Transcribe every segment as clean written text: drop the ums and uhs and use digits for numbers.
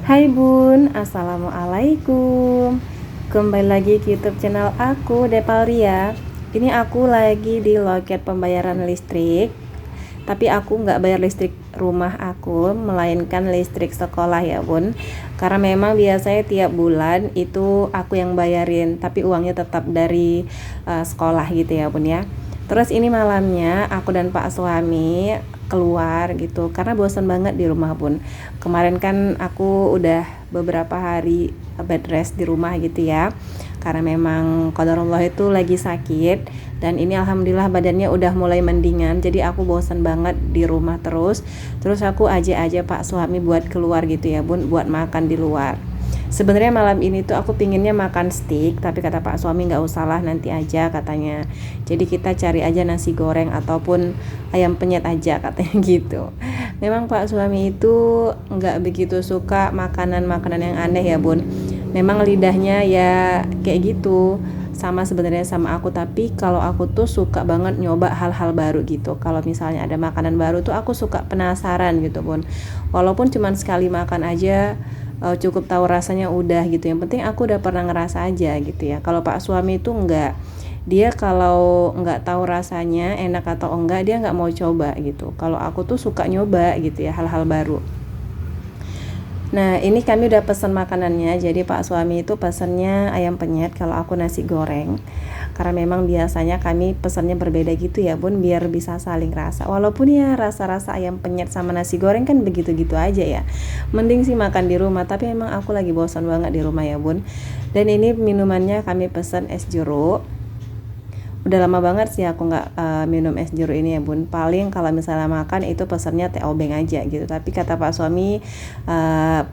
Hai Bun, Assalamualaikum. Kembali lagi ke YouTube channel aku, Depalria. Ini aku lagi di loket pembayaran listrik. Tapi aku nggak bayar listrik rumah aku, melainkan listrik sekolah ya Bun. Karena memang biasanya tiap bulan itu aku yang bayarin, tapi uangnya tetap dari sekolah gitu ya Bun ya. Terus ini malamnya aku dan Pak suami keluar gitu karena bosan banget di rumah Bun. Kemarin kan aku udah beberapa hari bed rest di rumah gitu ya. Karena memang qadarullah itu lagi sakit dan ini alhamdulillah badannya udah mulai mendingan. Jadi aku bosan banget di rumah terus. Terus aku ajak Pak suami buat keluar gitu ya Bun, buat makan di luar. Sebenarnya malam ini tuh aku pinginnya makan steak, tapi kata Pak suami nggak usah lah, nanti aja katanya. Jadi kita cari aja nasi goreng ataupun ayam penyet aja katanya gitu. Memang Pak suami itu nggak begitu suka makanan-makanan yang aneh ya Bun. Memang lidahnya ya kayak gitu, sama sebenarnya sama aku, tapi kalau aku tuh suka banget nyoba hal-hal baru gitu. Kalau misalnya ada makanan baru tuh aku suka penasaran gitu Bun. Walaupun cuman sekali makan aja cukup tahu rasanya udah gitu, yang penting aku udah pernah ngerasa aja gitu ya. Kalau Pak suami itu enggak, dia kalau nggak tahu rasanya enak atau enggak dia nggak mau coba gitu. Kalau aku tuh suka nyoba gitu ya hal-hal baru. Nah ini kami udah pesen makanannya, jadi Pak suami itu pesennya ayam penyet, kalau aku nasi goreng. Karena memang biasanya kami pesannya berbeda gitu ya Bun, biar bisa saling rasa. Walaupun ya rasa-rasa ayam penyet sama nasi goreng kan begitu-gitu aja ya. Mending sih makan di rumah, tapi emang aku lagi bosan banget di rumah ya Bun. Dan ini minumannya kami pesen es jeruk. Udah lama banget sih aku nggak minum es jeruk ini ya Bun. Paling kalau misalnya makan itu pesannya teh obeng aja gitu. Tapi kata Pak suami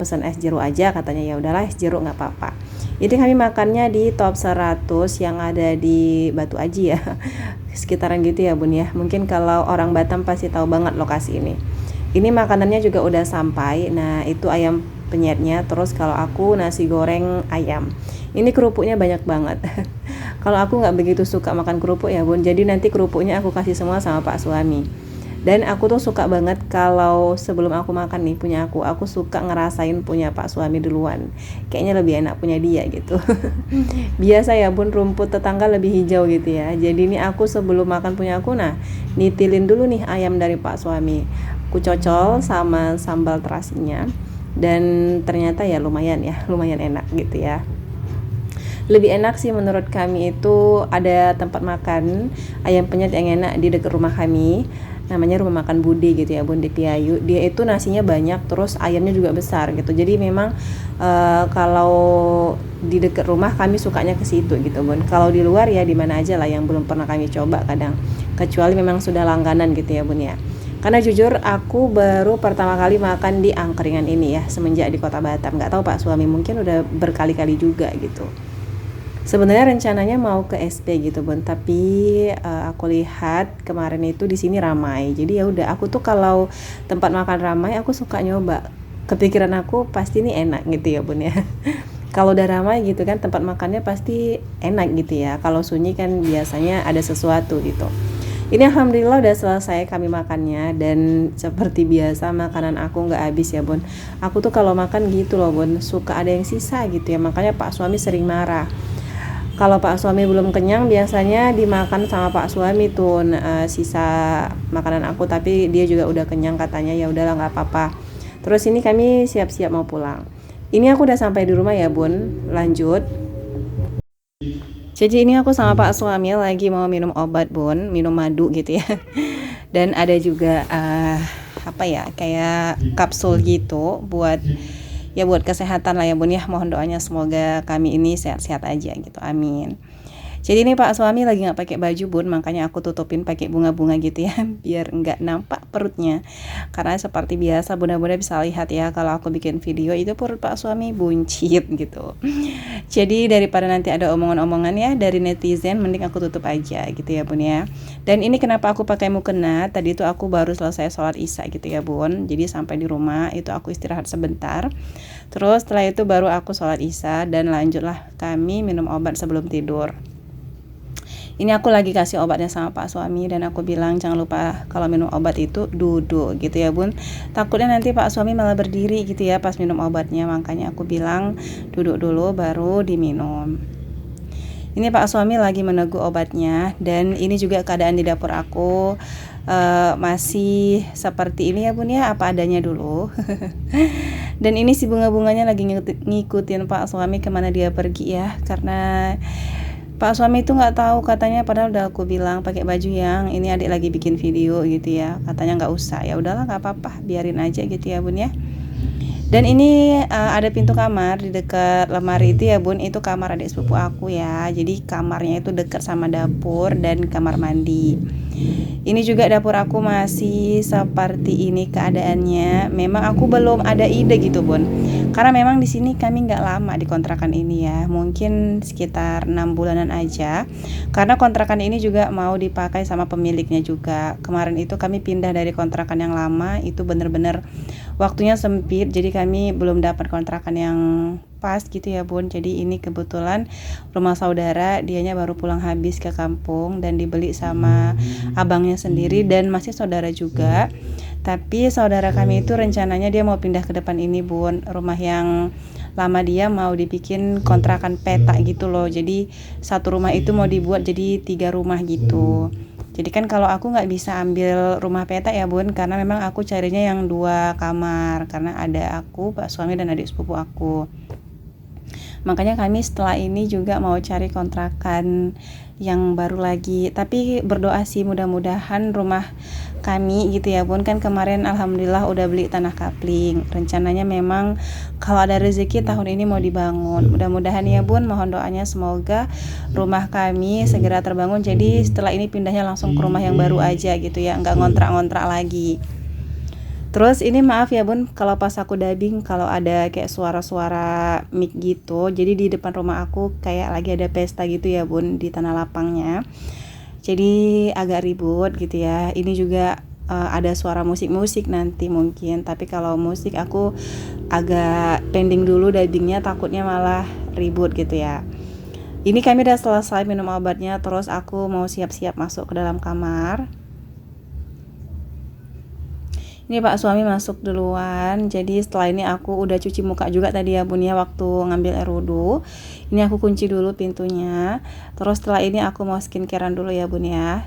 pesan es jeruk aja katanya, ya udahlah es jeruk nggak apa-apa. Ini kami makannya di top 100 yang ada di Batu Aji ya. Sekitaran gitu ya Bun ya. Mungkin kalau orang Batam pasti tahu banget lokasi ini. Ini makanannya juga udah sampai. Nah itu ayam penyetnya. Terus kalau aku nasi goreng ayam. Ini kerupuknya banyak banget. Kalau aku nggak begitu suka makan kerupuk ya Bun, jadi nanti kerupuknya aku kasih semua sama Pak suami. Dan aku tuh suka banget kalau sebelum aku makan nih punya aku suka ngerasain punya Pak suami duluan. Kayaknya lebih enak punya dia gitu. Biasa ya Bun, rumput tetangga lebih hijau gitu ya. Jadi ini aku sebelum makan punya aku, nah nitilin dulu nih ayam dari Pak suami. Aku cocol sama sambal terasinya. Dan ternyata ya lumayan lumayan enak gitu ya. Lebih enak sih menurut kami itu ada tempat makan ayam penyet yang enak di dekat rumah kami, namanya Rumah Makan Bude gitu ya Bun, di Piayu. Dia itu nasinya banyak, terus ayamnya juga besar gitu. Jadi memang kalau di dekat rumah kami sukanya ke situ gitu Bun. Kalau di luar ya di mana aja lah yang belum pernah kami coba kadang, kecuali memang sudah langganan gitu ya Bun ya. Karena jujur aku baru pertama kali makan di angkringan ini ya semenjak di Kota Batam. Nggak tahu Pak suami mungkin udah berkali-kali juga gitu. Sebenarnya rencananya mau ke SP gitu Bun, tapi aku lihat kemarin itu di sini ramai. Jadi ya udah, aku tuh kalau tempat makan ramai aku suka nyoba. Kepikiran aku pasti ini enak gitu ya Bun ya. Kalau udah ramai gitu kan tempat makannya pasti enak gitu ya. Kalau sunyi kan biasanya ada sesuatu gitu. Ini alhamdulillah udah selesai kami makannya, dan seperti biasa makanan aku nggak habis ya Bun. Aku tuh kalau makan gitu loh Bun, suka ada yang sisa gitu ya. Makanya Pak suami sering marah. Kalau Pak suami belum kenyang biasanya dimakan sama Pak suami tuh sisa makanan aku, tapi dia juga udah kenyang katanya, ya udahlah nggak apa-apa. Terus ini kami siap-siap mau pulang. Ini aku udah sampai di rumah ya Bun, lanjut. Jadi ini aku sama Pak suami lagi mau minum obat Bun, minum madu gitu ya. Dan ada juga apa ya, kayak kapsul gitu buat ya buat kesehatan lah ya Bun ya. Mohon doanya semoga kami ini sehat-sehat aja gitu, amin. Jadi ini Pak suami lagi nggak pakai baju Bun, makanya aku tutupin pakai bunga-bunga gitu ya, biar nggak nampak perutnya. Karena seperti biasa bunda-bunda bisa lihat ya, kalau aku bikin video itu perut Pak suami buncit gitu. Jadi daripada nanti ada omongan-omongan ya dari netizen, mending aku tutup aja gitu ya Bun ya. Dan ini kenapa aku pakai mukena? Tadi itu aku baru selesai sholat isya gitu ya Bun. Jadi sampai di rumah itu aku istirahat sebentar. Terus setelah itu baru aku sholat isya dan lanjutlah kami minum obat sebelum tidur. Ini aku lagi kasih obatnya sama Pak suami, dan aku bilang jangan lupa kalau minum obat itu duduk gitu ya bun, takutnya nanti Pak suami malah berdiri gitu ya pas minum obatnya, makanya aku bilang duduk dulu baru diminum. Ini Pak suami lagi meneguk obatnya, dan ini juga keadaan di dapur aku masih seperti ini ya bun ya, apa adanya dulu. Dan ini si bunga-bunganya lagi ngikutin Pak suami kemana dia pergi ya, karena Pak suami itu nggak tahu katanya, padahal udah aku bilang pakai baju yang ini adik lagi bikin video gitu ya, katanya nggak usah. Ya udahlah nggak apa-apa, biarin aja gitu ya bun ya. Dan ini ada pintu kamar di dekat lemari itu ya bun, itu kamar adik sepupu aku ya. Jadi kamarnya itu dekat sama dapur dan kamar mandi. Ini juga dapur aku masih seperti ini keadaannya. Memang aku belum ada ide gitu bun, karena memang di sini kami nggak lama di kontrakan ini ya, mungkin sekitar 6 bulanan aja. Karena kontrakan ini juga mau dipakai sama pemiliknya juga. Kemarin itu kami pindah dari kontrakan yang lama, itu bener-bener waktunya sempit, jadi kami belum dapat kontrakan yang pas gitu ya bun. Jadi ini kebetulan rumah saudara, dianya baru pulang habis ke kampung dan dibeli sama abangnya sendiri dan masih saudara juga. Tapi saudara kami itu rencananya dia mau pindah ke depan ini bun, rumah yang lama dia mau dibikin kontrakan peta gitu loh. Jadi satu rumah itu mau dibuat jadi 3 rumah gitu. Jadi kan kalau aku nggak bisa ambil rumah peta ya bun, karena memang aku carinya yang 2 kamar, karena ada aku, Pak suami dan adik sepupu aku. Makanya kami setelah ini juga mau cari kontrakan yang baru lagi. Tapi berdoa sih mudah-mudahan rumah kami gitu ya bun, kan kemarin alhamdulillah udah beli tanah kapling. Rencananya memang kalau ada rezeki tahun ini mau dibangun. Mudah-mudahan ya bun, mohon doanya semoga rumah kami segera terbangun. Jadi setelah ini pindahnya langsung ke rumah yang baru aja gitu ya, nggak ngontrak-ngontrak lagi. Terus ini maaf ya bun kalau pas aku dubbing kalau ada kayak suara-suara mic gitu. Jadi di depan rumah aku kayak lagi ada pesta gitu ya bun di tanah lapangnya. Jadi agak ribut gitu ya. Ini juga ada suara musik-musik nanti mungkin. Tapi kalau musik aku agak pending dulu dubbingnya, takutnya malah ribut gitu ya. Ini kami udah selesai minum obatnya. Terus aku mau siap-siap masuk ke dalam kamar. Ini Pak suami masuk duluan. Jadi setelah ini aku udah cuci muka juga tadi ya bun ya, waktu ngambil air wudhu. Ini aku kunci dulu pintunya. Terus setelah ini aku mau skincarean dulu ya bun ya.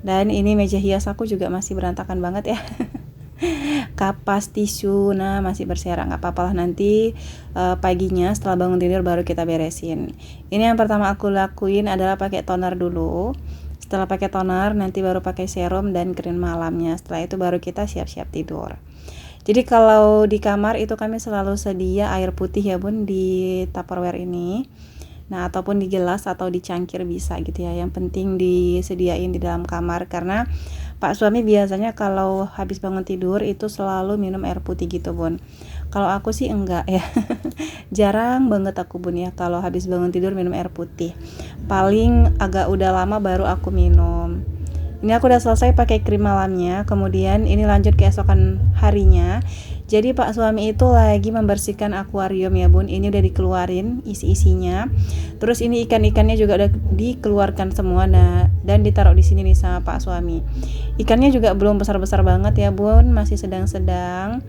Dan ini meja hias aku juga masih berantakan banget ya. Kapas, tisu, nah masih berserak, nggak apa-apa lah, nanti paginya setelah bangun tidur baru kita beresin. Ini yang pertama aku lakuin adalah pakai toner dulu. Setelah pakai toner nanti baru pakai serum dan krim malamnya. Setelah itu baru kita siap-siap tidur. Jadi kalau di kamar itu kami selalu sedia air putih ya bun di Tupperware ini. Nah ataupun di gelas atau di cangkir bisa gitu ya. Yang penting disediain di dalam kamar, karena Pak suami biasanya kalau habis bangun tidur itu selalu minum air putih gitu bun. Kalau aku sih enggak ya. Jarang banget aku bun ya kalau habis bangun tidur minum air putih. Paling agak udah lama baru aku minum. Ini aku udah selesai pakai krim malamnya. Kemudian ini lanjut keesokan harinya. Jadi Pak suami itu lagi membersihkan akuarium ya bun. Ini udah dikeluarin isi-isinya. Terus ini ikan-ikannya juga udah dikeluarkan semua. Nah, dan ditaruh di sini nih sama Pak suami. Ikannya juga belum besar-besar banget ya bun, masih sedang-sedang.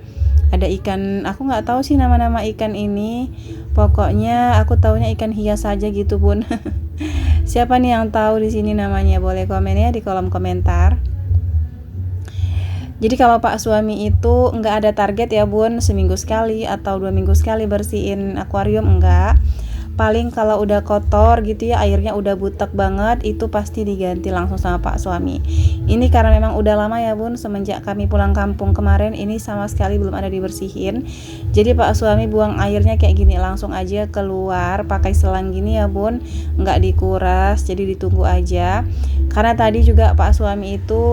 Ada ikan, aku nggak tahu sih nama-nama ikan ini. Pokoknya aku taunya ikan hias saja gitu bun. Siapa nih yang tahu di sini namanya? Boleh komen ya di kolom komentar. Jadi kalau Pak suami itu nggak ada target ya bun, seminggu sekali atau 2 minggu sekali bersihin akuarium, enggak. Paling kalau udah kotor gitu ya, airnya udah butek banget, itu pasti diganti langsung sama Pak suami. Ini karena memang udah lama ya bun, semenjak kami pulang kampung kemarin ini sama sekali belum ada dibersihin. Jadi Pak suami buang airnya kayak gini langsung aja keluar pakai selang gini ya bun, nggak dikuras, jadi ditunggu aja. Karena tadi juga Pak suami itu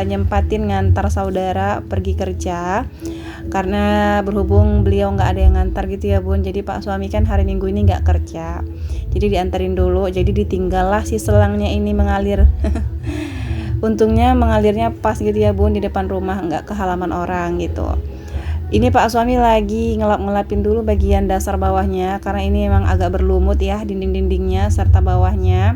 nyempatin ngantar saudara pergi kerja, karena berhubung beliau nggak ada yang ngantar gitu ya bun. Jadi Pak suami kan hari Minggu ini nggak kerja, jadi diantarin dulu, jadi ditinggal lah si selangnya ini mengalir. Untungnya mengalirnya pas gitu ya bun, di depan rumah, nggak ke halaman orang gitu. Ini Pak suami lagi ngelap-ngelapin dulu bagian dasar bawahnya, karena ini memang agak berlumut ya dinding-dindingnya serta bawahnya.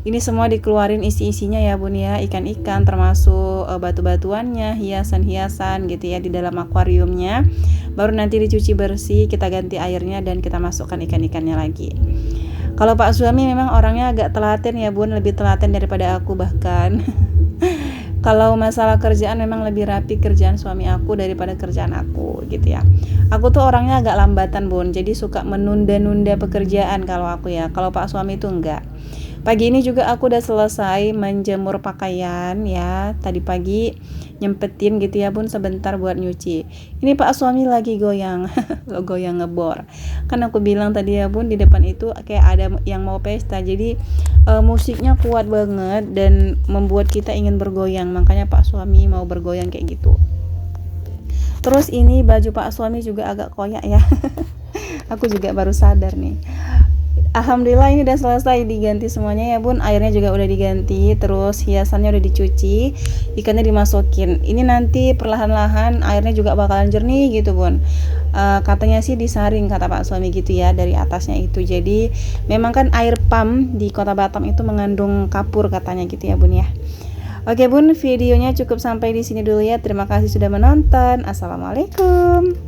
Ini semua dikeluarin isi-isinya ya bun ya, ikan-ikan termasuk batu-batuannya, hiasan-hiasan gitu ya di dalam akuariumnya. Baru nanti dicuci bersih, kita ganti airnya dan kita masukkan ikan-ikannya lagi. Kalau Pak suami memang orangnya agak telaten ya bun, lebih telaten daripada aku bahkan. Kalau masalah kerjaan memang lebih rapi kerjaan suami aku daripada kerjaan aku gitu ya. Aku tuh orangnya agak lambatan bun, jadi suka menunda-nunda pekerjaan kalau aku ya. Kalau Pak suami itu enggak. Pagi ini juga aku udah selesai menjemur pakaian ya. Tadi pagi nyempetin gitu ya bun sebentar buat nyuci. Ini Pak suami lagi goyang, lo goyang ngebor. Kan aku bilang tadi ya bun di depan itu kayak ada yang mau pesta. Jadi musiknya kuat banget dan membuat kita ingin bergoyang. Makanya Pak suami mau bergoyang kayak gitu. Terus ini baju Pak suami juga agak koyak ya. Aku juga baru sadar nih. Alhamdulillah ini udah selesai diganti semuanya ya bun, airnya juga udah diganti, terus hiasannya udah dicuci, ikannya dimasukin. Ini nanti perlahan-lahan airnya juga bakalan jernih gitu bun. Katanya sih disaring kata Pak suami gitu ya dari atasnya itu. Jadi memang kan air pump di Kota Batam itu mengandung kapur katanya gitu ya bun ya. Oke bun, videonya cukup sampai di sini dulu ya. Terima kasih sudah menonton. Assalamualaikum.